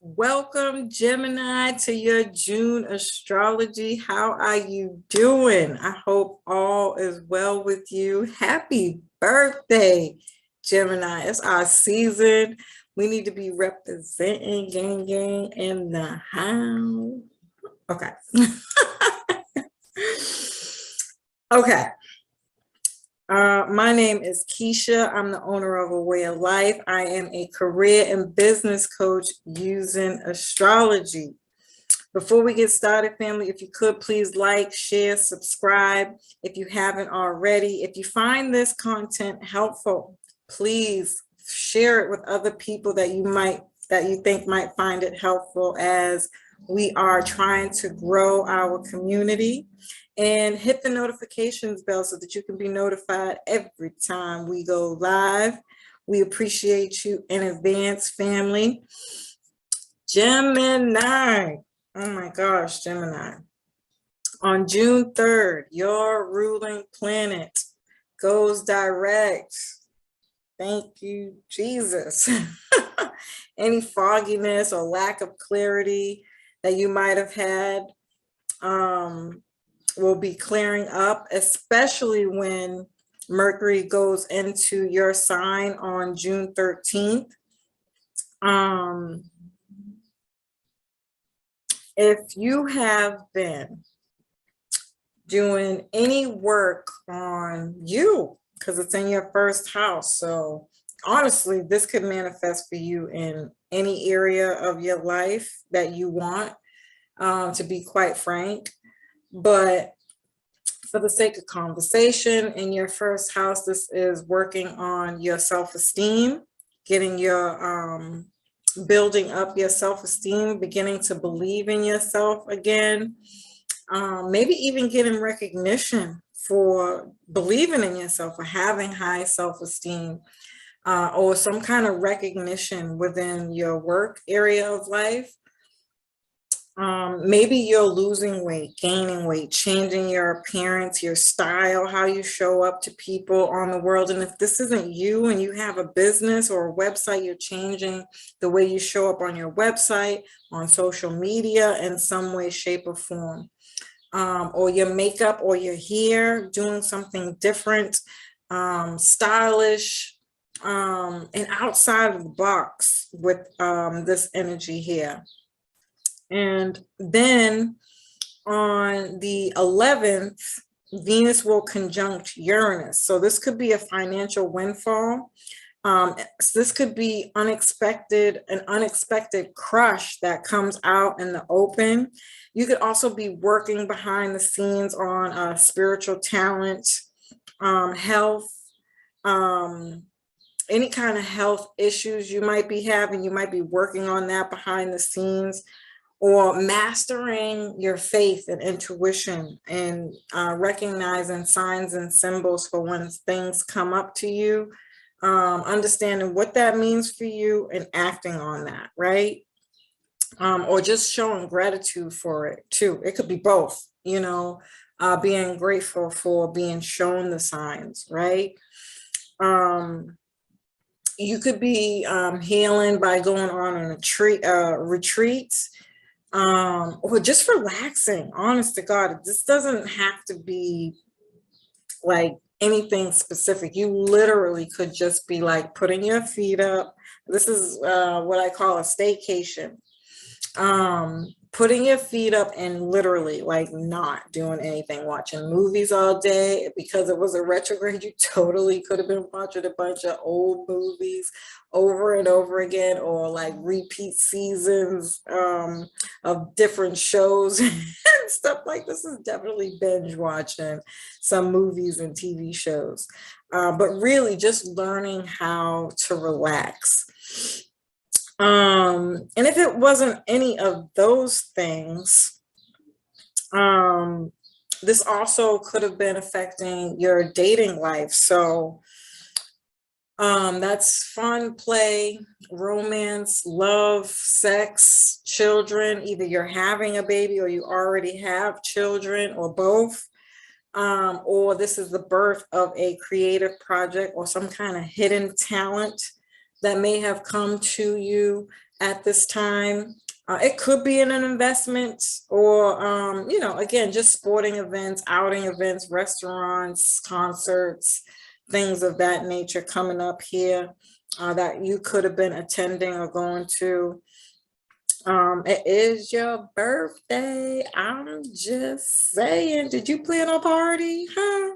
Welcome, Gemini, to your June astrology. How are you doing? I hope all is well with you. Happy birthday, Gemini. It's our season. We need to be representing gang in the house. Okay. Okay. My name is Keisha. I'm the owner of A Way of Life. I am a career and business coach using astrology. Before we get started, family, if you could please like, share, subscribe if you haven't already. If you find this content helpful, please share it with other people that you think might find it helpful, as we are trying to grow our community. And hit the notifications bell so that you can be notified every time we go live. We appreciate you in advance, family. Gemini. Oh my gosh, Gemini. On June 3rd, your ruling planet goes direct. Thank you, Jesus. Any fogginess or lack of clarity that you might have had will be clearing up, especially when Mercury goes into your sign on June 13th. If you have been doing any work on you, because it's in your first house, so honestly, this could manifest for you in any area of your life that you want, to be quite frank. But for the sake of conversation, in your first house, this is working on your self-esteem, getting your building up your self-esteem, beginning to believe in yourself again, maybe even getting recognition for believing in yourself or having high self-esteem, or some kind of recognition within your work area of life. Maybe you're losing weight, gaining weight, changing your appearance, your style, how you show up to people on the world. And if this isn't you and you have a business or a website, you're changing the way you show up on your website, on social media in some way, shape, or form. Or your makeup or your hair, doing something different, stylish, and outside of the box with this energy here. And then on the 11th, Venus will conjunct Uranus. So this could be a financial windfall. This could be an unexpected crush that comes out in the open. You could also be working behind the scenes on spiritual talent, health, any kind of health issues you might be having. You might be working on that behind the scenes, or mastering your faith and intuition, and recognizing signs and symbols for when things come up to you, understanding what that means for you and acting on that, right? Or just showing gratitude for it too. It could be both, being grateful for being shown the signs, right? You could be healing by going on a retreat, or just relaxing. Honest to God, this doesn't have to be like anything specific. You literally could just be like putting your feet up. This is what I call a staycation. Putting your feet up and literally like not doing anything, watching movies all day. Because it was a retrograde, you totally could have been watching a bunch of old movies over and over again, or like repeat seasons of different shows and stuff. Like, this is definitely binge watching some movies and TV shows, but really just learning how to relax. And if it wasn't any of those things, this also could have been affecting your dating life. So that's fun, play, romance, love, sex, children. Either you're having a baby or you already have children, or both. Or this is the birth of a creative project or some kind of hidden talent that may have come to you at this time. It could be in an investment or, again, just sporting events, outing events, restaurants, concerts, things of that nature coming up here that you could have been attending or going to. It is your birthday. I'm just saying, did you plan a party? Huh?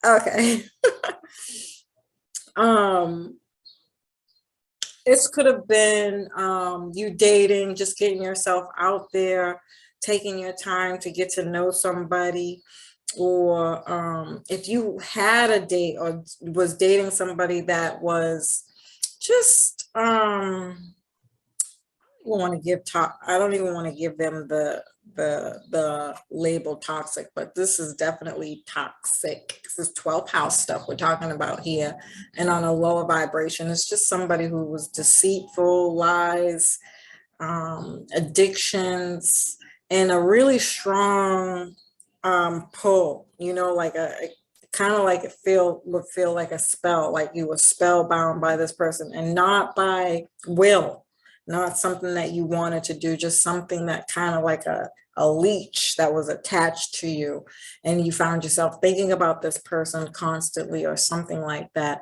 Okay. um, this could have been you dating, just getting yourself out there, taking your time to get to know somebody. Or if you had a date or was dating somebody that was just want to give top I don't even want to give them the label toxic, but this is definitely toxic. This is 12th house stuff we're talking about here. And on a lower vibration, it's just somebody who was deceitful, lies, addictions, and a really strong pull, like a kind of like would feel like a spell, like you were spellbound by this person, and not by will, not something that you wanted to do, just something that kind of like a leech that was attached to you, and you found yourself thinking about this person constantly or something like that.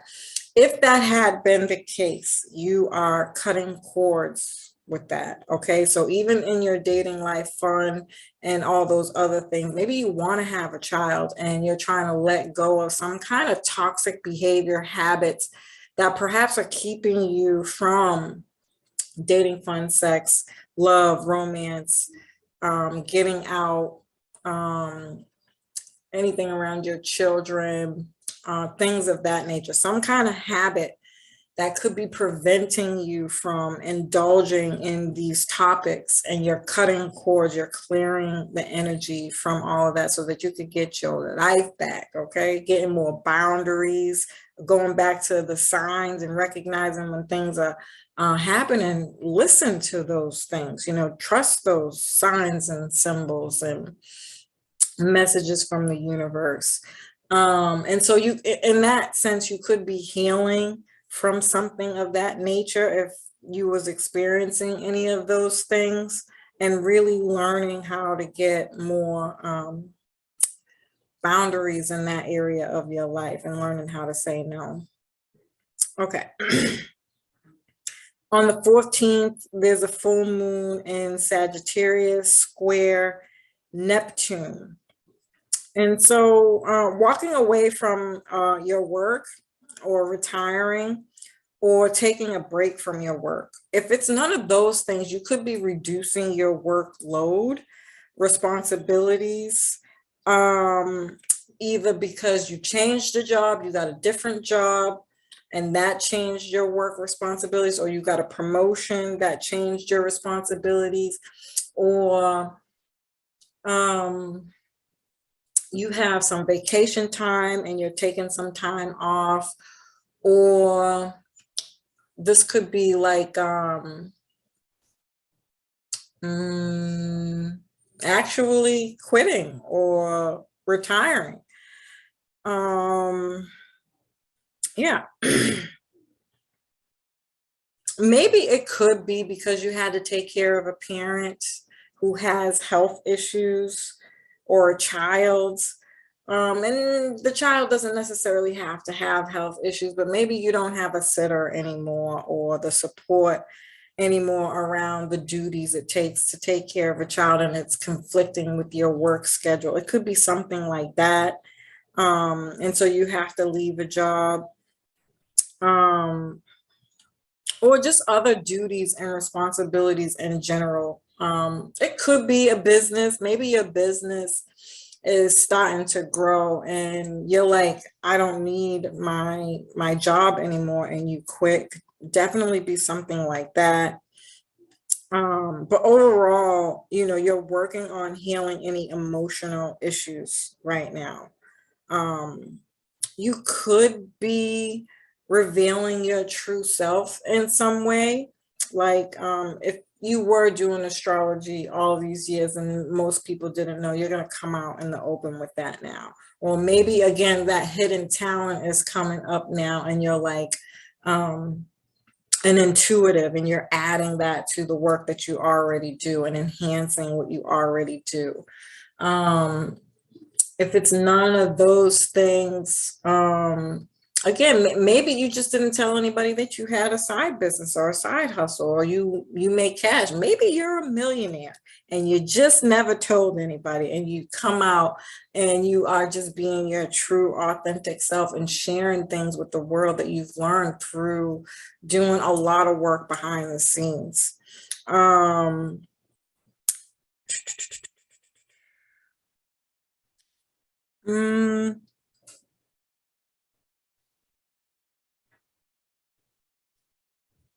If that had been the case, you are cutting cords with that. Okay. So even in your dating life, fun and all those other things, maybe you want to have a child and you're trying to let go of some kind of toxic behavior, habits that perhaps are keeping you from dating, fun, sex, love, romance, getting out, anything around your children, things of that nature, some kind of habit that could be preventing you from indulging in these topics, and you're cutting cords, you're clearing the energy from all of that so that you could get your life back. Okay. Getting more boundaries, going back to the signs and recognizing when things are happening. Listen to those things, trust those signs and symbols and messages from the universe. And so you, in that sense, you could be healing from something of that nature if you was experiencing any of those things, and really learning how to get more boundaries in that area of your life and learning how to say no. Okay. On the 14th, there's a full moon in Sagittarius square Neptune. And so walking away from your work, or retiring, or taking a break from your work. If it's none of those things, you could be reducing your workload, responsibilities, either because you changed a job, you got a different job, and that changed your work responsibilities, or you got a promotion that changed your responsibilities, or you have some vacation time and you're taking some time off, or this could be like actually quitting or retiring. Yeah. Maybe it could be because you had to take care of a parent who has health issues, or a child. And the child doesn't necessarily have to have health issues, but maybe you don't have a sitter anymore, or the support anymore around the duties it takes to take care of a child, and it's conflicting with your work schedule. It could be something like that. And so you have to leave a job. Or just other duties and responsibilities in general. It could be a business. Maybe your business is starting to grow and you're like, I don't need my job anymore, and you quit. Definitely be something like that. But overall, you're working on healing any emotional issues right now. You could be revealing your true self in some way. Like if you were doing astrology all these years and most people didn't know, you're going to come out in the open with that now. Or maybe again, that hidden talent is coming up now and you're like, and intuitive, and you're adding that to the work that you already do and enhancing what you already do. If it's none of those things, again, maybe you just didn't tell anybody that you had a side business or a side hustle, or you make cash. Maybe you're a millionaire and you just never told anybody, and you come out and you are just being your true authentic self and sharing things with the world that you've learned through doing a lot of work behind the scenes. Mm, mm,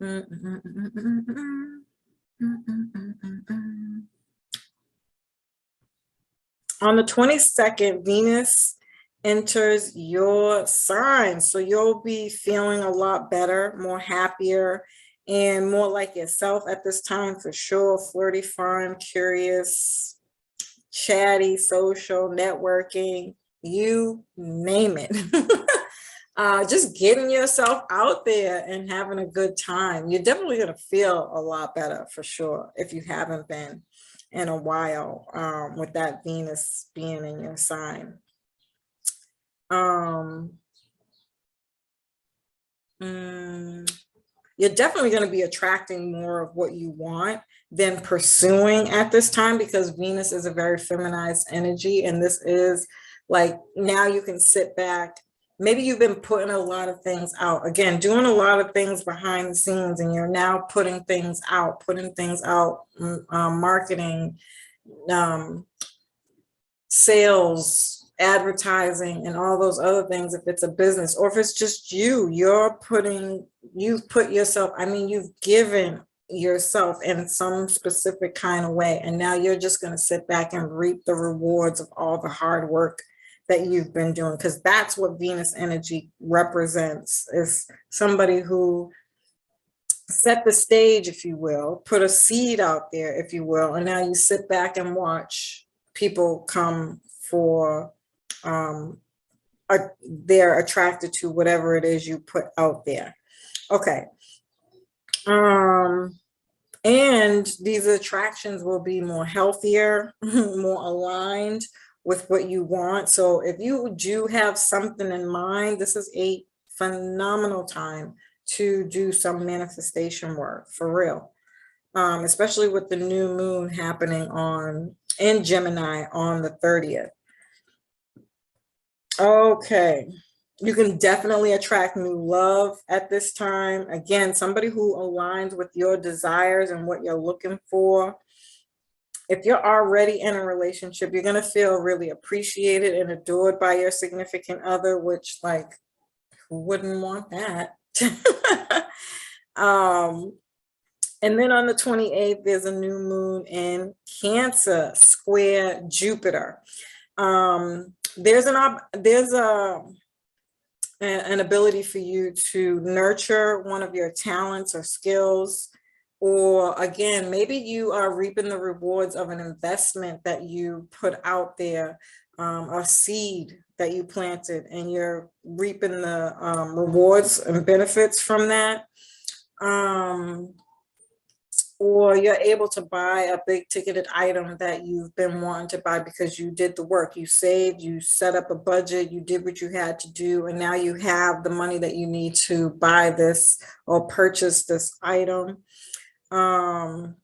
mm, mm, mm, mm, mm, mm, mm, mm, mm, mm. On the 22nd, Venus enters your sign. So you'll be feeling a lot better, more happier, and more like yourself at this time for sure. Flirty, fun, curious, chatty, social, networking, you name it. Just getting yourself out there and having a good time. You're definitely going to feel a lot better for sure if you haven't been in a while, with that Venus being in your sign. Um, you're definitely going to be attracting more of what you want than pursuing at this time, because Venus is a very feminized energy, and this is like, now you can sit back. Maybe you've been putting a lot of things out, again, doing a lot of things behind the scenes, and you're now putting things out, marketing, sales, advertising, and all those other things. If it's a business, or if it's just you've put yourself, I mean, you've given yourself in some specific kind of way, and now you're just going to sit back and reap the rewards of all the hard work that you've been doing, because that's what Venus energy represents, is somebody who set the stage, if you will, put a seed out there, if you will, and now you sit back and watch people come for, they're attracted to whatever it is you put out there. Okay. And these attractions will be more healthier, more aligned with what you want. So if you do have something in mind, this is a phenomenal time to do some manifestation work, for real. Especially with the new moon happening in Gemini on the 30th. Okay. You can definitely attract new love at this time. Again, somebody who aligns with your desires and what you're looking for. If you're already in a relationship, you're going to feel really appreciated and adored by your significant other, which, like, who wouldn't want that? And then on the 28th, there's a new moon in Cancer, square Jupiter. There's an ability for you to nurture one of your talents or skills, or again, maybe you are reaping the rewards of an investment that you put out there, a seed that you planted, and you're reaping the rewards and benefits from that. Or you're able to buy a big ticketed item that you've been wanting to buy because you did the work, you saved, you set up a budget, you did what you had to do, and now you have the money that you need to buy this or purchase this item. Or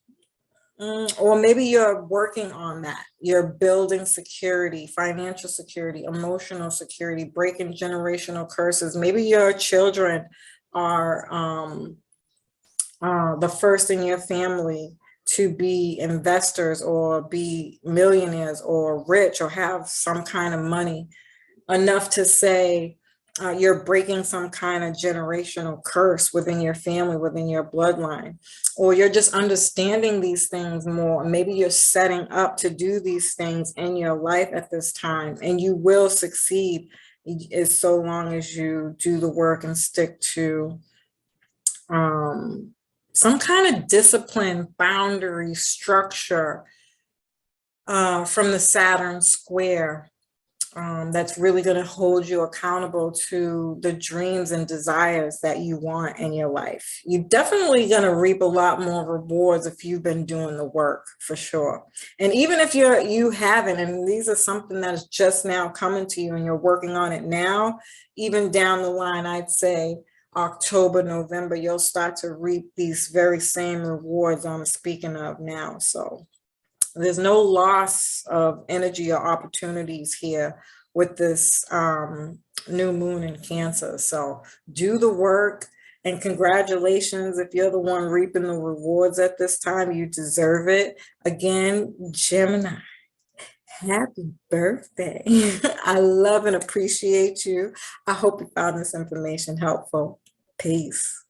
maybe you're working on that. You're building security, financial security, emotional security, breaking generational curses. Maybe your children are the first in your family to be investors or be millionaires or rich or have some kind of money enough to say you're breaking some kind of generational curse within your family, within your bloodline, or you're just understanding these things more. Maybe you're setting up to do these things in your life at this time, and you will succeed as so long as you do the work and stick to some kind of discipline, boundary, structure from the Saturn square. that's really going to hold you accountable to the dreams and desires that you want in your life. You're definitely going to reap a lot more rewards if you've been doing the work, for sure. And even if you haven't, and these are something that is just now coming to you and you're working on it now, even down the line, I'd say October, November, you'll start to reap these very same rewards I'm speaking of now. So there's no loss of energy or opportunities here with this new moon in Cancer. So do the work, and congratulations if you're the one reaping the rewards at this time. You deserve it. Again, Gemini, happy birthday. I love and appreciate you. I hope you found this information helpful. Peace.